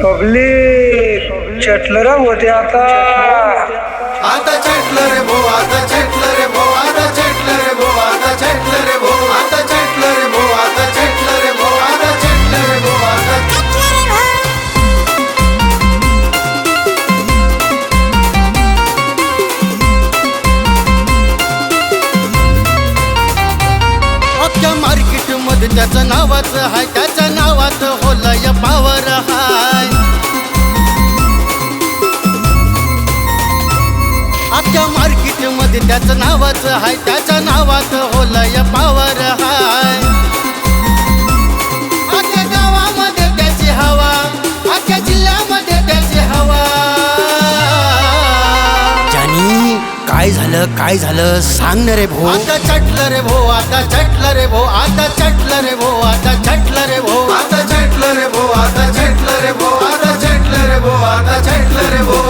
Public चटलर होते आता चटलं रे भो, आता चटलं रे भो, आता चटलं रे भो, आता चटलं रे भो, आता चटलं रे भो, आता चटलं रे भो, आता चटलं रे भो, आता अख्ख्या मार्केट मध्ये त्याचं नावाचं हाय, त्याच्या नावात होलय पावर हाय. अख्ख्या मार्केट मध्ये त्याचं नावाचं हाय, त्याच्या नावात होलय पावर हाय. अख्ख्या गावामध्ये त्याची हवा, अख्ख्या जिल्ह्यामध्ये त्याची हवा. जानी काय झालं सांग ना रे भो. आता चटलं रे भो, आता चटलं रे भो, आता चटलं रे भो, आता चटलं रे भो, आता चटलं रे भो, आता चटलं रे भो, आता चटलं रे भो, आता चटलं रे भो.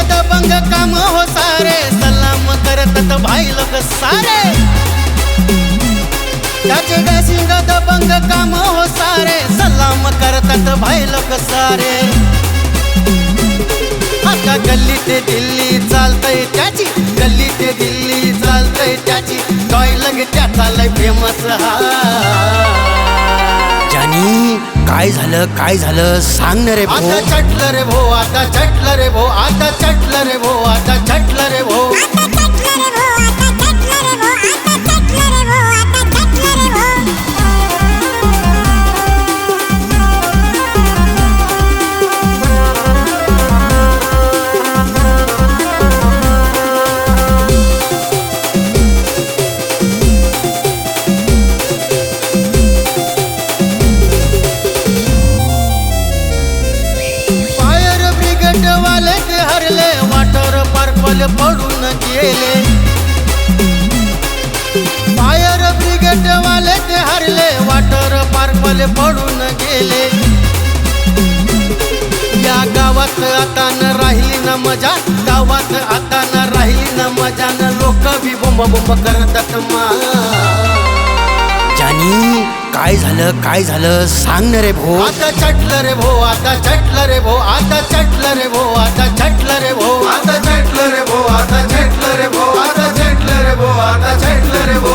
दबंग काम हो सारे, सलाम करतात भाई लोक सारे. त्याचे डॅशिंग दबंग काम हो सारे, सलाम करतात भाई लोक सारे. आता गल्ली ते दिल्ली चालतय त्याची, गल्ली ते दिल्ली चालतय त्याची. डायलॉग त्याचा लय फेमस हा. जानी काय झालं सांग ना रे भो. आता चटलं रे भो, आता चटलं रे भो, आता चटलं रे भो, आता चटलं रे भो. वाले ते हरले, वॉटर पर्पल पडून गेले. फायर ब्रिगेड वाले ते हरले, वॉटर पर्पल पडून गेले. या गावात आता न राहिली न मजा, गावात आता न राहिली न मजा. न लोक बी बुंब बुंब करतात मा. जानी काय झालं सांग ना रे भो. आता चटलं रे भो, आता चटलं रे भो, आता चटलं रे भो, आता चटलं रे भो, आता चटलं रे भो, आता चटलं रे भो, आता चटलं रे भो, आता चटलं रे भो.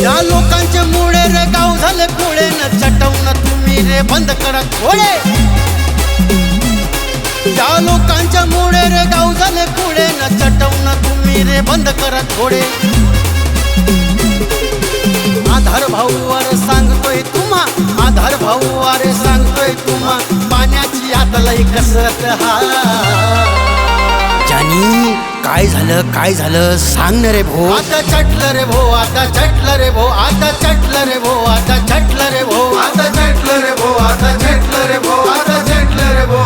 या लोकांचे मुळे रे गाव झाले पुढे, न चटवून तुम्ही रे बंद करा घोडे. या लोकांच्या मुळे रे गाव झाले पुढे, न चटवून तुम्ही रे बंद करा घोडे. आधार भाऊवर सांगतोय तुम्हा, आधार भाऊवर सांगतोय तुम्हा. पाण्याची आता लई कसरत हा. जानी काय झालं सांग ना रे भो. आता चटलं रे भो, आता चटलं रे भो, आता चटलं रे भो, आता चटलं रे भो, आता चटलं रे भो, आता चटलं रे भो, आता चटलं रे भो,